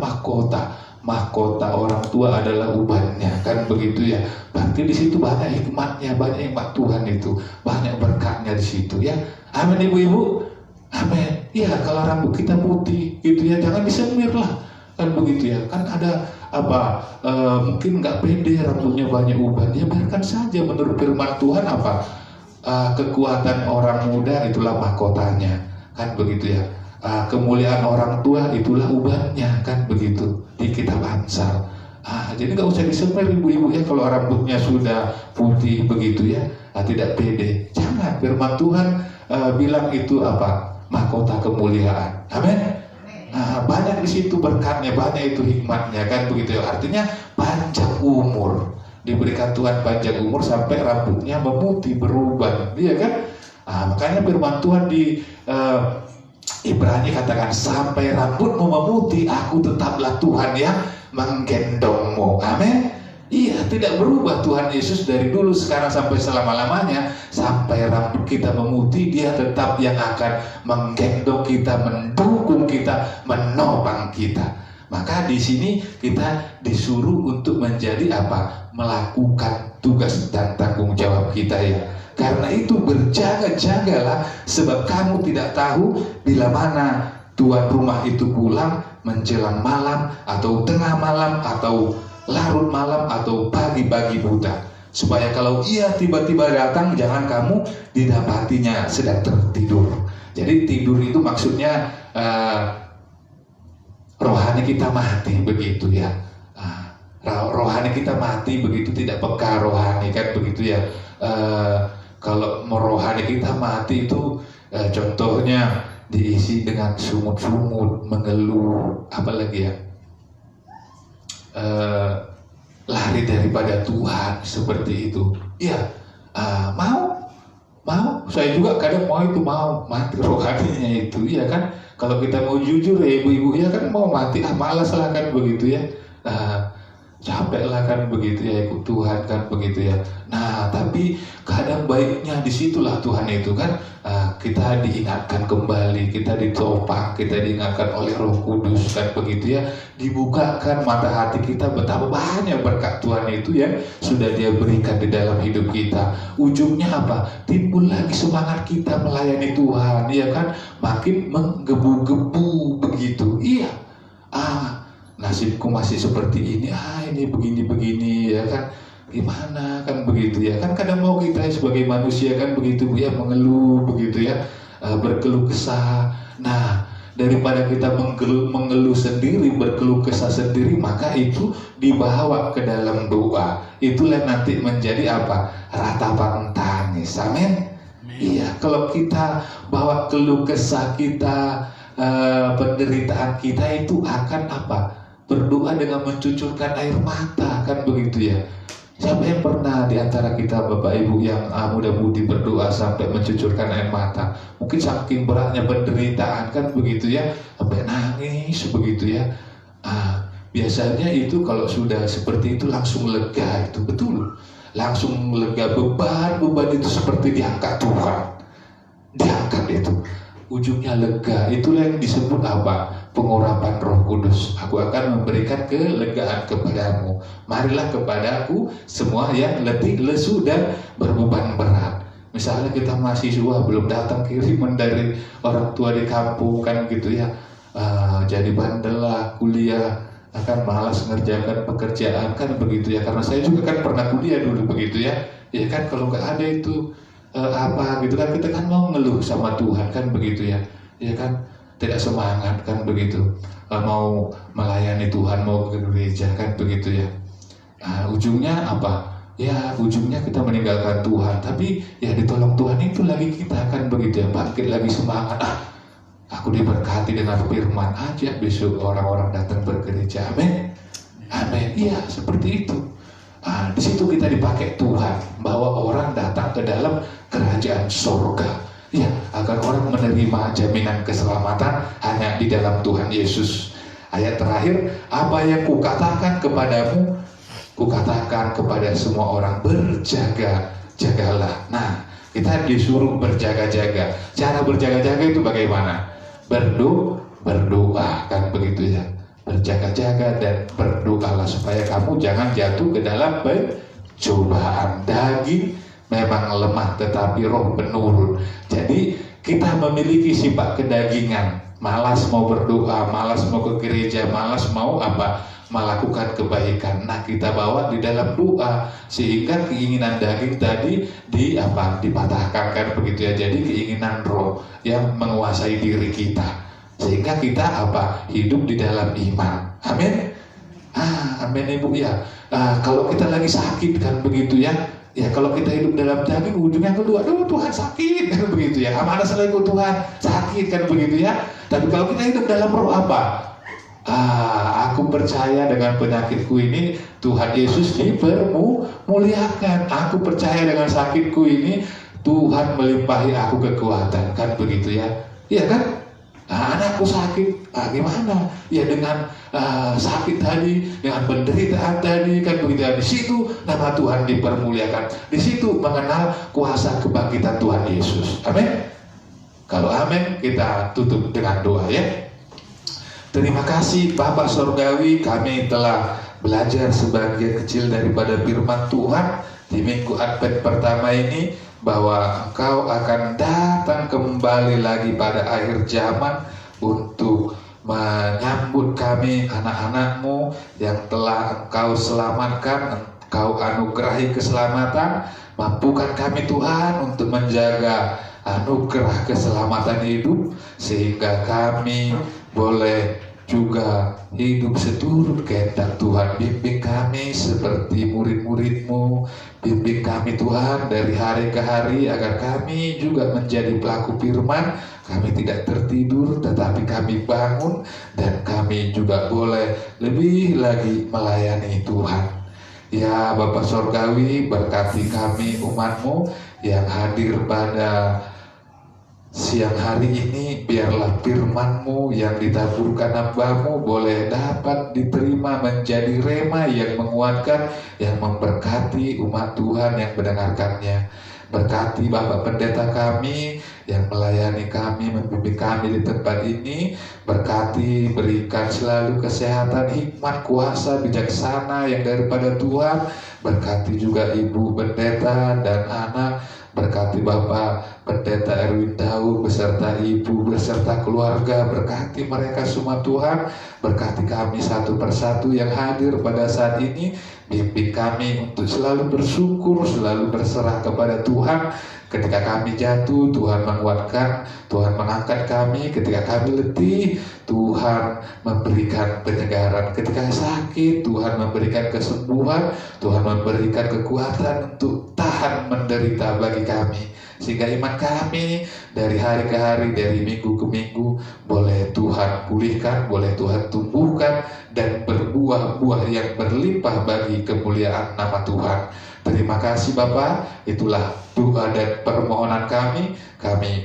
mahkota orang tua adalah ubannya, kan begitu ya. Berarti di situ banyak hikmatnya, banyak hikmat Tuhan itu, banyak berkatnya di situ ya. Amin ibu-ibu. Amin. Ya kalau rambut kita putih gitu ya, jangan disemir lah, kan begitu ya. Kan ada mungkin nggak pede rambutnya banyak uban, ya biarkan saja. Menurut firman Tuhan kekuatan orang muda itulah mahkotanya, kan begitu ya. Kemuliaan orang tua itulah ubannya, kan begitu di kitab Amsal. Jadi nggak usah disemir ibu-ibu ya kalau rambutnya sudah putih begitu ya, tidak pede. Jangan, firman Tuhan bilang itu mahkota kemuliaan. Amin. Banyak di situ berkatnya, banyak itu hikmatnya, kan begitu ya. Artinya panjang umur, diberikan Tuhan panjang umur sampai rambutnya memutih beruban, iya kan? Makanya firman Tuhan di Ibrani katakan, sampai rambutmu memutih, aku tetaplah Tuhan yang menggendongmu. Amin. Iya, tidak berubah Tuhan Yesus dari dulu, sekarang sampai selama-lamanya. Sampai rambut kita memutih, Dia tetap yang akan menggendong kita, mendukung kita, menopang kita. Maka di sini kita disuruh untuk menjadi melakukan tugas dan tanggung jawab kita ya. Karena itu berjaga-jagalah, sebab kamu tidak tahu bila mana tuan rumah itu pulang menjelang malam, atau tengah malam, atau larut malam, atau pagi-pagi buta. Supaya kalau ia tiba-tiba datang, jangan kamu didapatinya sedang tertidur. Jadi tidur itu maksudnya rohani kita mati, begitu ya. Rohani kita mati begitu, tidak peka rohani, kan begitu ya. Kalau rohani kita mati itu contohnya diisi dengan sumut-sumut, mengeluh, apalagi ya, lari daripada Tuhan, seperti itu. Iya, mau, saya juga kadang mau mati rohaninya itu, iya kan? Kalau kita mau jujur ya ibu-ibu ya kan, mau mati, malas lah, kan begitu ya. Capek lah, kan begitu ya, ikut Tuhan, kan begitu ya. Nah, tapi kadang baiknya disitulah Tuhan itu kan, kita diingatkan kembali, kita ditopang, kita diingatkan oleh Roh Kudus, kan begitu ya. Dibukakan mata hati kita betapa banyak berkat Tuhan itu yang sudah Dia berikan di dalam hidup kita. Ujungnya timbul lagi semangat kita melayani Tuhan, ya kan, makin menggebu-gebu begitu. Iya, nasibku masih seperti ini, ini begini ya kan, gimana, kan begitu ya. Kan kadang mau kita sebagai manusia, kan begitu ya, mengeluh begitu ya, berkeluh kesah. Nah, daripada kita mengeluh sendiri, berkeluh kesah sendiri, maka itu dibawa ke dalam doa. Itulah nanti menjadi ratapan tangis. Amin. Iya, kalau kita bawa keluh kesah kita, penderitaan kita itu akan berdoa dengan mencucurkan air mata, kan begitu ya. Siapa yang pernah di antara kita Bapak Ibu yang muda-mudi berdoa sampai mencucurkan air mata? Mungkin saking beratnya penderitaan, kan begitu ya, sampai nangis begitu ya. Biasanya itu kalau sudah seperti itu langsung lega, itu betul. Langsung lega, beban itu seperti diangkat Tuhan. Diangkat itu. Ujungnya lega, itulah yang disebut pengurapan Roh Kudus. Aku akan memberikan kelegaan kepadamu. Marilah kepadaku semua yang letih, lesu, dan berbeban berat. Misalnya kita mahasiswa belum datang kiriman dari orang tua di kampung, kan gitu ya, jadi bandel lah, kuliah, akan malas mengerjakan pekerjaan, kan begitu ya. Karena saya juga kan pernah kuliah dulu begitu ya. Ya kan, kalau nggak ada itu gitu kan, kita kan mau ngeluh sama Tuhan, kan begitu ya. Ya kan, tidak semangat, kan begitu, mau melayani Tuhan, mau ke gereja, kan begitu ya. Ujungnya ya ujungnya kita meninggalkan Tuhan. Tapi ya ditolong Tuhan itu lagi kita, kan begitu ya, bangkit lagi semangat, Aku diberkati dengan firman aja, besok orang-orang datang bergereja. Amin. Amin. Iya, seperti itu. Di situ kita dipakai Tuhan, bahwa orang datang ke dalam kerajaan surga. Ya, agar orang menerima jaminan keselamatan hanya di dalam Tuhan Yesus. Ayat terakhir, apa yang kukatakan kepadamu, kukatakan kepada semua orang, berjaga-jagalah. Nah, kita disuruh berjaga-jaga. Cara berjaga-jaga itu bagaimana? Berdoa, kan begitu ya. Berjaga-jaga dan berdoalah supaya kamu jangan jatuh ke dalam pencobaan. Daging memang lemah tetapi roh penurun. Jadi kita memiliki sifat kedagingan, malas mau berdoa, malas mau ke gereja, malas mau melakukan kebaikan. Nah, kita bawa di dalam doa sehingga keinginan daging tadi dipatahkan, kan begitu ya. Jadi keinginan roh yang menguasai diri kita sehingga kita hidup di dalam iman. Amin. Amin Ibu ya. Kalau kita lagi sakit, kan begitu ya. Ya, kalau kita hidup dalam daging, ujungnya kedua, Tuhan sakit, kan begitu ya. Mana selingkuh Tuhan sakit, kan begitu ya. Tapi kalau kita hidup dalam roh aku percaya dengan penyakitku ini Tuhan Yesus dipermuliakan. Aku percaya dengan sakitku ini Tuhan melimpahi aku kekuatan, kan begitu ya. Iya kan? Anakku sakit, gimana? Ya dengan sakit tadi, dengan penderitaan tadi, kan begitu ya. Di situ nama Tuhan dipermuliakan. Di situ mengenal kuasa kebangkitan Tuhan Yesus. Amin. Kalau amin, kita tutup dengan doa ya. Terima kasih Bapa Sorgawi, kami telah belajar sebagian kecil daripada firman Tuhan di minggu Advent pertama ini, bahwa Engkau akan datang kembali lagi pada akhir zaman untuk menyambut kami anak-anak-Mu yang telah Engkau selamatkan, Engkau anugerahi keselamatan. Mampukan kami Tuhan untuk menjaga anugerah keselamatan hidup, sehingga kami boleh juga hidup seturut kehendak Tuhan. Bimbing kami seperti murid-murid-Mu, bimbing kami Tuhan dari hari ke hari, agar kami juga menjadi pelaku firman. Kami tidak tertidur, tetapi kami bangun, dan kami juga boleh lebih lagi melayani Tuhan. Ya Bapa Sorgawi, berkati kami umat-Mu yang hadir pada siang hari ini. Biarlah firman-Mu yang ditaburkan hamba-Mu boleh dapat diterima menjadi rema yang menguatkan, yang memberkati umat Tuhan yang mendengarkannya. Berkati Bapak Pendeta kami yang melayani kami, membimbing kami di tempat ini. Berkati, berikan selalu kesehatan, hikmat, kuasa, bijaksana yang daripada Tuhan. Berkati juga Ibu Pendeta dan anak. Berkati Bapak Pendeta Erwin Daud beserta Ibu, beserta keluarga. Berkati mereka semua Tuhan. Berkati kami satu persatu yang hadir pada saat ini. Bimbing kami untuk selalu bersyukur, selalu berserah kepada Tuhan. Ketika kami jatuh, Tuhan menguatkan, Tuhan mengangkat kami. Ketika kami letih, Tuhan memberikan penyegaran. Ketika sakit, Tuhan memberikan kesembuhan. Tuhan memberikan kekuatan untuk tahan menderita bagi kami. Sehingga iman kami dari hari ke hari, dari minggu ke minggu, boleh Tuhan pulihkan, boleh Tuhan tumbuhkan, dan berbuah-buah yang berlimpah bagi kemuliaan nama Tuhan. Terima kasih Bapak. Itulah doa dan permohonan kami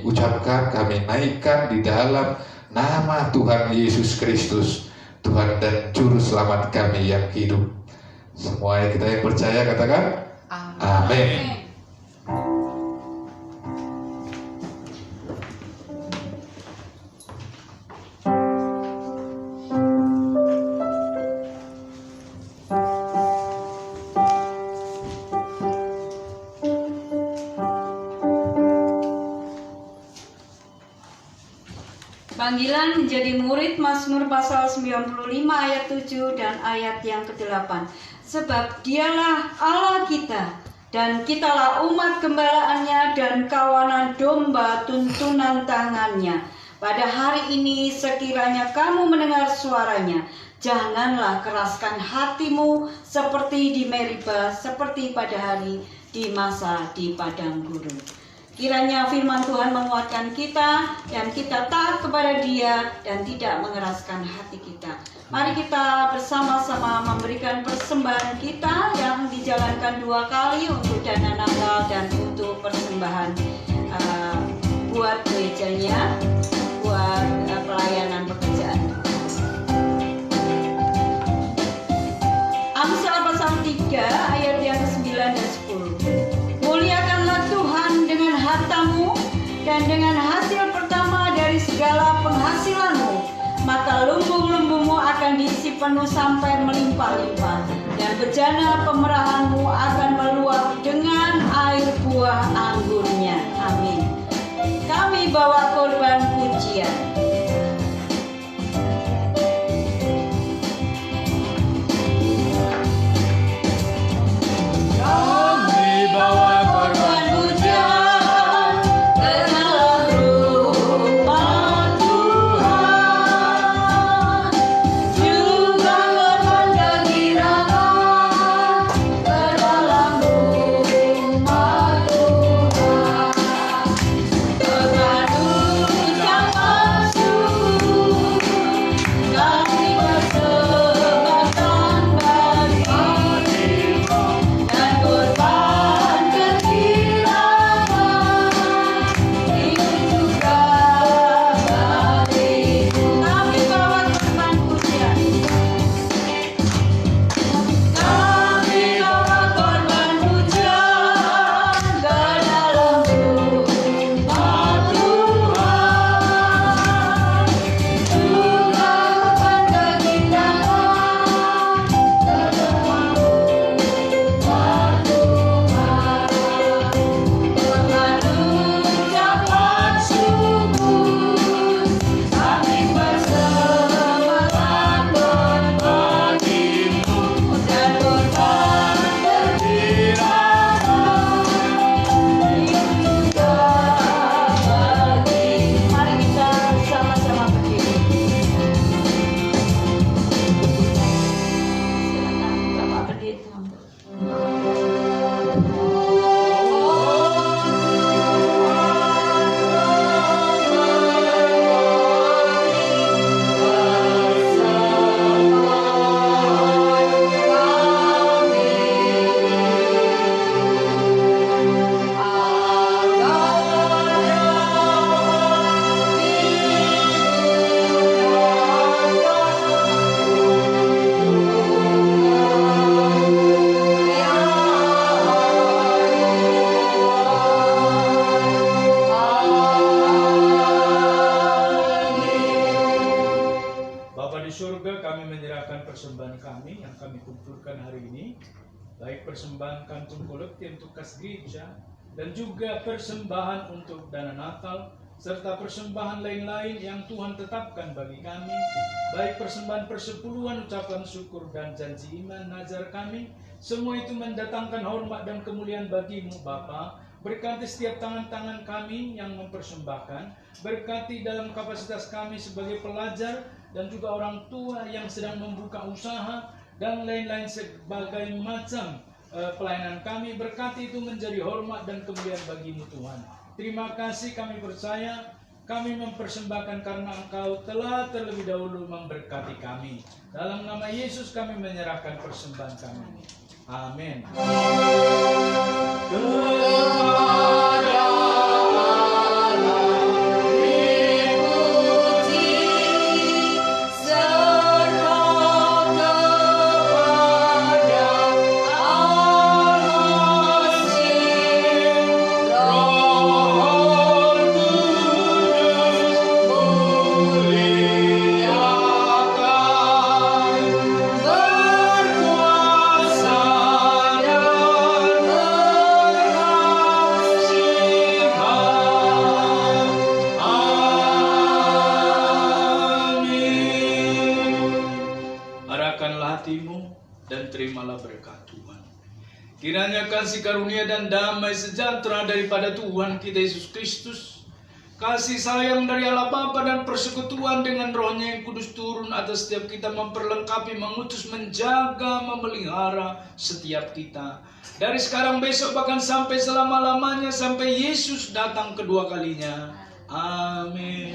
ucapkan, kami naikkan di dalam nama Tuhan Yesus Kristus, Tuhan dan Juru Selamat kami yang hidup. Semuanya kita yang percaya katakan amin. Panggilan menjadi murid, Mazmur pasal 95 ayat 7 dan ayat yang ke-8. Sebab dialah Allah kita, dan kitalah umat gembalaannya dan kawanan domba tuntunan tangannya. Pada hari ini sekiranya kamu mendengar suaranya, janganlah keraskan hatimu seperti di Meriba, seperti pada hari di masa di padang gurun. Kiranya firman Tuhan menguatkan kita dan kita taat kepada Dia dan tidak mengeraskan hati kita. Mari kita bersama-sama memberikan persembahan kita yang dijalankan 2 kali untuk dana Natal dan untuk persembahan buat gerejanya, buat pelayanan pekerjaan. Amsal pasal 3 ayat yang ke-9 dan 10. Muliakanlah Tuhan dengan hartamu dan dengan hasil pertama dari segala penghasilanmu, maka lumbung-lumbungmu akan diisi penuh sampai melimpah-limpah, dan bejana pemerahanmu akan meluap dengan air buah anggurnya. Amin. Kami bawa korban pujian. Kami bawa korban pujian ke dalam rumah Tuhan, juga korban kegirangan ke dalam rumah Tuhan. Korban ucapan syukur kami persembahkan bagimu, dan korban kegirangan itu juga bagimu. Kami bawa korban pujian. Kami bawa korban pujian ke dalam rumah Tuhan, juga korban kegirangan ke dalam rumah Tuhan. Korban ucapan syukur kami persembahkan bagimu, dan korban kegirangan itu juga bagimu. Mari kita sama-sama berdiri. Silakan Bapak berdiri, teman-teman. Bapa di surga, kami menyerahkan persembahan kami yang kami kumpulkan hari ini, baik persembahan kantung kolektif untuk kas gereja dan juga persembahan untuk dana Natal, serta persembahan lain-lain yang Tuhan tetapkan bagi kami, baik persembahan persepuluhan, ucapan syukur dan janji iman nazar kami. Semua itu mendatangkan hormat dan kemuliaan bagi-Mu Bapa. Berkati setiap tangan-tangan kami yang mempersembahkan, berkati dalam kapasitas kami sebagai pelajar dan juga orang tua yang sedang membuka usaha dan lain-lain sebagai macam pelayanan kami. Berkati itu menjadi hormat dan kemuliaan bagi-Mu Tuhan. Terima kasih, kami percaya, kami mempersembahkan karena Engkau telah terlebih dahulu memberkati kami. Dalam nama Yesus kami menyerahkan persembahan kami. Amin. Dan terimalah berkat Tuhan. Kiranya kasih karunia dan damai sejahtera daripada Tuhan kita Yesus Kristus kasih sayang dari Allah Bapa dan persekutuan dengan Roh-Nya yang kudus turun atas setiap kita, memperlengkapi, mengutus, menjaga, memelihara setiap kita. Dari sekarang, besok, bahkan sampai selama-lamanya, sampai Yesus datang kedua kalinya. Amin.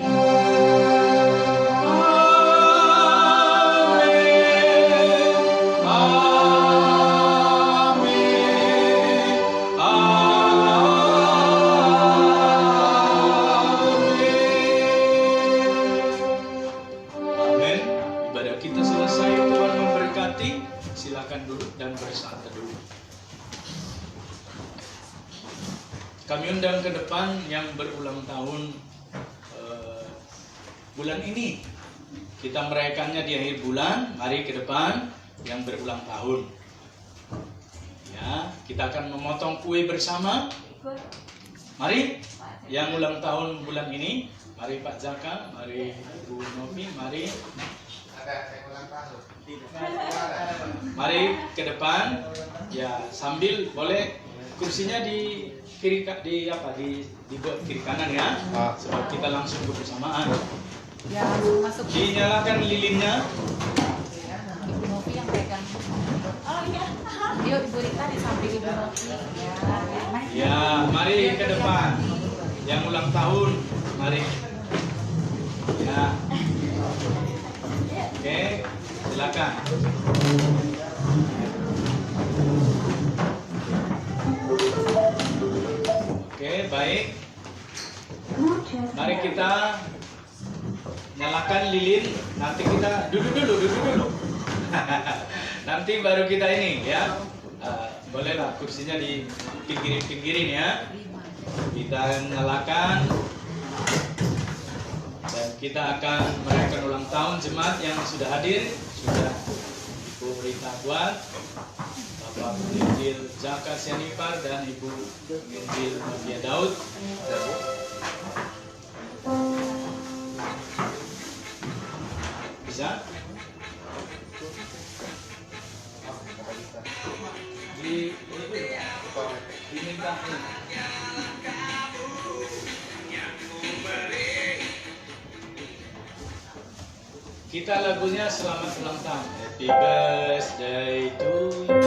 Silakan duduk dan bersantai dulu. Kami undang ke depan yang berulang tahun bulan ini. Kita merayakannya di akhir bulan. Mari ke depan yang berulang tahun. Ya, kita akan memotong kue bersama. Mari yang ulang tahun bulan ini. Mari Pak Zaka, mari Ibu Novi, mari. Mari ke depan, ya, sambil boleh kursinya dibuat kiri kanan ya, sebab kita langsung kebersamaan. Ya, masuk. Dinyalakan lilinnya. Ibu Novi yang pegang. Oh iya. Yuk Ibu Rita di samping Ibu Novi. Ya, mari ke depan. Yang ulang tahun, mari. Ya. Oke, silakan. Oke, baik. Mari kita nyalakan lilin. Nanti kita duduk dulu. Nanti baru kita ini ya. Bolehlah kursinya di pinggirin ya. Kita nyalakan. Dan kita akan merayakan ulang tahun jemaat yang sudah hadir. Sudah Ibu Rita buat, Bapak Penginjil Zaka Sianipar dan Ibu Penginjil Novia Daud. Bisa? Diminta ini. Kita lagunya selamat ulang tahun. Happy birthday to you.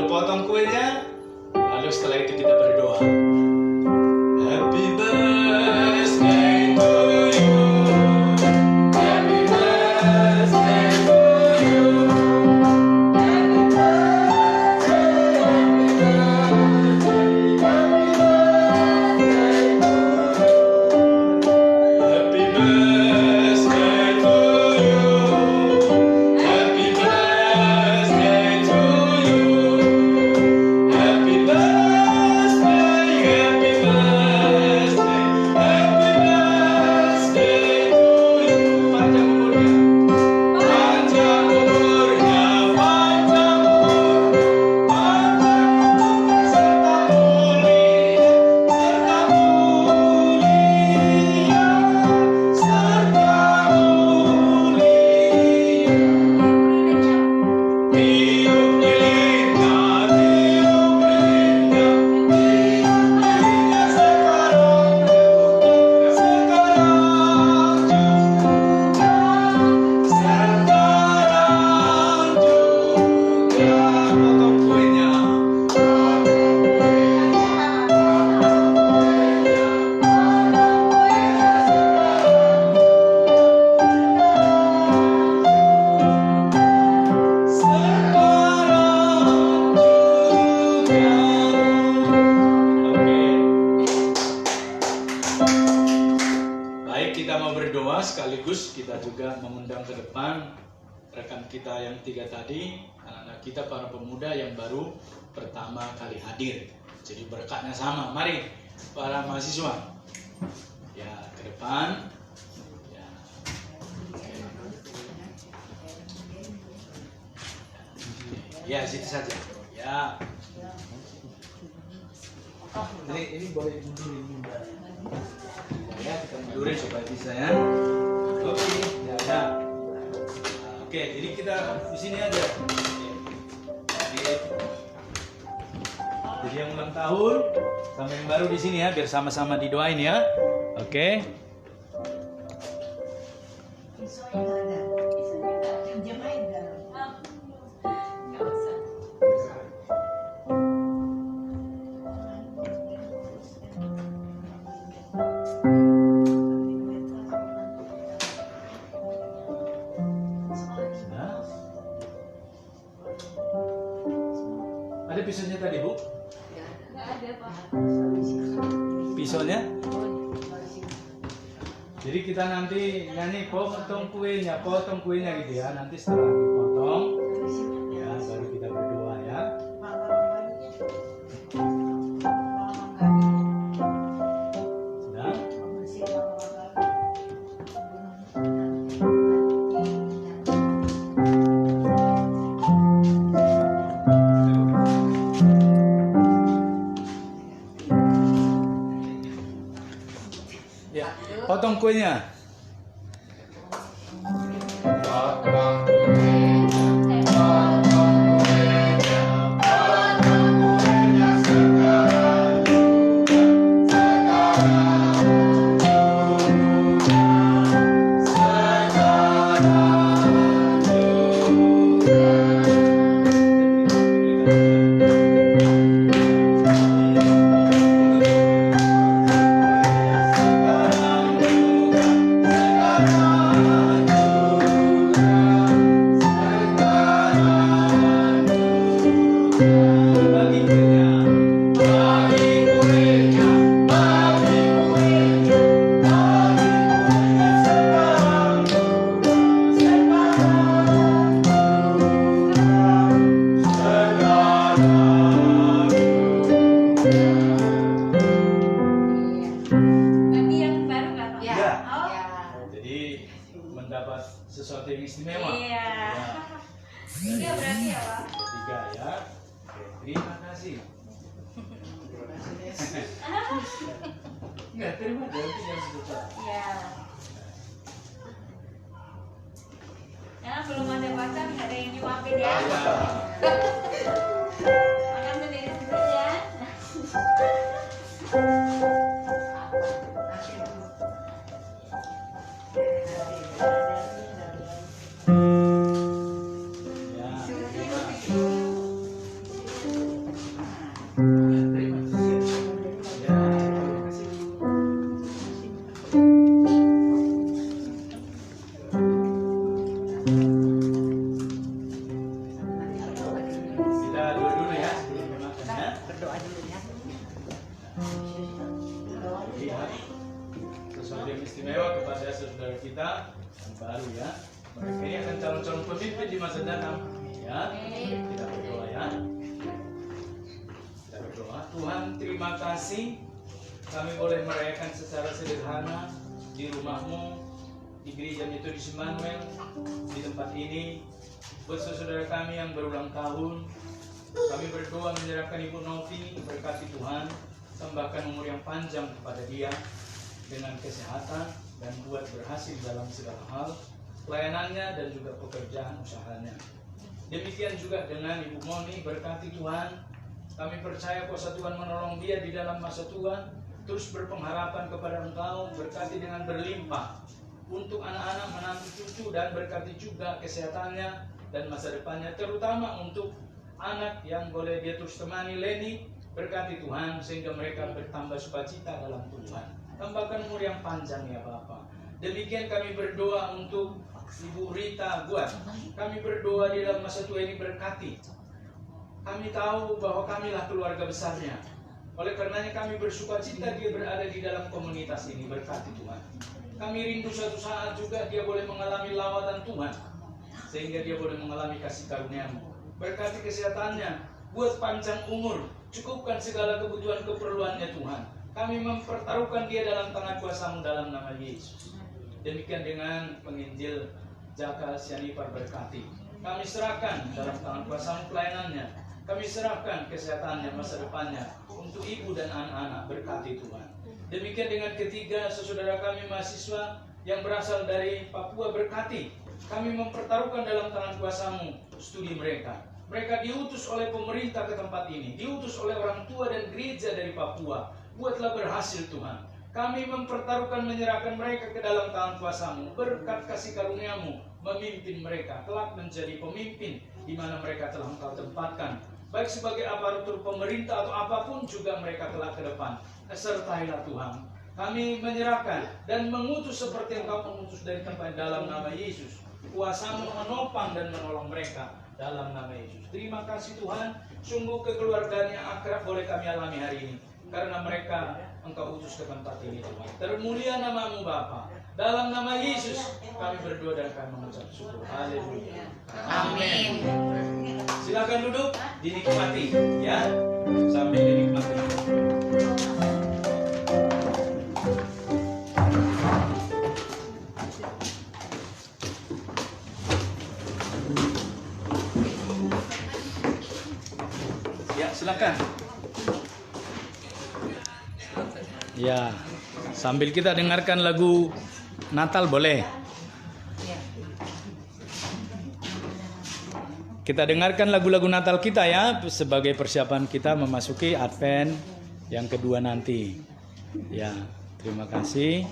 Potong kue sekaligus kita juga mengundang ke depan rekan kita yang 3 tadi, anak-anak kita para pemuda yang baru pertama kali hadir. Jadi berkatnya sama. Mari para mahasiswa ya ke depan. Ya, situ saja. Ya. Ini boleh mundurin. Ya, kita mundurin supaya bisa ya. Oke, ya. Oke, jadi kita di sini aja. Jadi yang ulang tahun sama yang baru di sini ya, biar sama-sama didoain ya. Oke. Ada pisaunya tadi, Bu? Nggak ada, Pak. Pisaunya? Jadi kita nanti nyanyi potong kuenya gitu ya. Nanti setelah dipotong, ya baru kita berdoa ya. Sedang? Ya, potong kuenya. Tapi yang baru nggak, Pak? Ya. Ya. Oh. Ya. Jadi mendapat sesuatu yang istimewa. Iya. Ya. 3 berarti ya, Pak? 3 ya. Oke, terima kasih. Enggak, terima kasih yang sebesar. Iya. Karena belum ada pacar, nggak ada yang nyuapin ya. Makan sendiri-sendiri ya. Ya. Kita doa dulu ya sebelum makan ya. Berdoa dulu ya. Lihat sesuatu yang istimewa kepada saudara kita yang baru ya. Mereka ini akan calon-calon pemimpin di masa datang ya. Kita berdoa ya. Kita berdoa. Tuhan, terima kasih kami boleh merayakan secara sederhana di rumah-Mu, di gereja Metodis Immanuel, di tempat ini. Buat saudara kami yang berulang tahun, kami berdoa menyerahkan Ibu Novi, berkati Tuhan, tambahkan umur yang panjang kepada dia dengan kesehatan dan buat berhasil dalam segala hal, pelayanannya dan juga pekerjaan usahanya. Demikian juga dengan Ibu Moni, berkati Tuhan, kami percaya kuasa Tuhan menolong dia di dalam masa tua, terus berpengharapan kepada Engkau, berkati dengan berlimpah untuk anak-anak, menantu, cucu, dan berkati juga kesehatannya dan masa depannya, terutama untuk anak yang boleh dia terus temani, Leni, berkati Tuhan sehingga mereka bertambah sukacita dalam Tuhan. Tambahkan umur yang panjang ya Bapak. Demikian kami berdoa untuk Ibu Rita Guat. Kami berdoa di dalam masa tua ini, berkati. Kami tahu bahwa kamilah keluarga besarnya. Oleh karenanya kami bersukacita dia berada di dalam komunitas ini, berkati Tuhan. Kami rindu suatu saat juga dia boleh mengalami lawatan Tuhan, sehingga dia boleh mengalami kasih karunia-Mu. Berkati kesehatannya, buat panjang umur, cukupkan segala kebutuhan keperluannya Tuhan. Kami mempertaruhkan dia dalam tangan kuasa-Mu dalam nama Yesus. Demikian dengan penginjil Jaka Sianipar, berkati. Kami serahkan dalam tangan kuasa-Mu pelayanannya. Kami serahkan kesehatannya, masa depannya untuk ibu dan anak-anak, berkati Tuhan. Demikian dengan ketiga saudara kami mahasiswa yang berasal dari Papua, berkati. Kami mempertaruhkan dalam tangan kuasa-Mu studi mereka. Mereka diutus oleh pemerintah ke tempat ini, diutus oleh orang tua dan gereja dari Papua. Buatlah berhasil Tuhan. Kami mempertaruhkan, menyerahkan mereka ke dalam tangan kuasa-Mu. Berkat kasih karunia-Mu memimpin mereka kelak menjadi pemimpin di mana mereka telah Engkau tempatkan, baik sebagai aparatur pemerintah atau apapun juga mereka kelak ke depan. Sertailah Tuhan. Kami menyerahkan dan mengutus seperti Engkau mengutus dari tempat dalam nama Yesus. Kuasa-Mu menopang dan menolong mereka dalam nama Yesus. Terima kasih Tuhan. Sungguh kekeluargaan yang akrab boleh kami alami hari ini, karena mereka Engkau utus ke tempat ini Tuhan. Termulia nama-Mu Bapa. Dalam nama Yesus kami berdoa dan kami mengucap syukur. Haleluya. Amin. Silakan duduk, dinikmati ya. Sambil dinikmati. Ya, silakan. Ya, sambil kita dengarkan lagu Natal boleh. Kita dengarkan lagu-lagu Natal kita ya, sebagai persiapan kita memasuki Advent yang kedua nanti. Ya, terima kasih.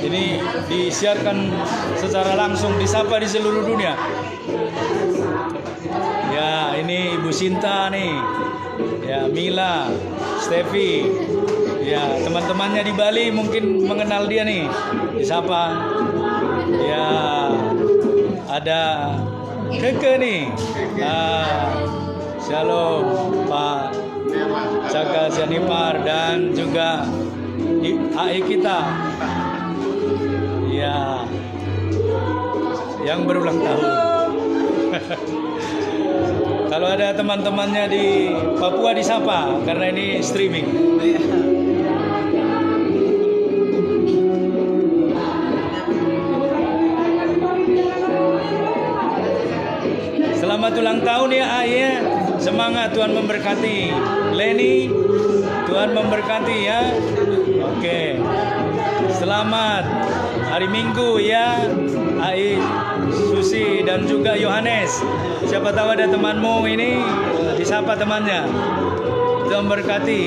Ini disiarkan secara langsung, disapa di seluruh dunia. Ya, ini Ibu Sinta nih. Ya, Mila, Stevi. Ya, teman-temannya di Bali mungkin mengenal dia nih. Disapa. Ya, ada Keke nih. Shalom Pak Jaka Sianipar dan juga AI kita. Ya, yang berulang tahun. Kalau ada teman-temannya di Papua disapa, karena ini streaming. Selamat ulang tahun ya Ayah. Semangat, Tuhan memberkati. Leni, Tuhan memberkati ya. Oke. Selamat hari Minggu ya Ai, Susi dan juga Yohanes. Siapa tahu ada temanmu ini, disapa temannya. Tuhan memberkati.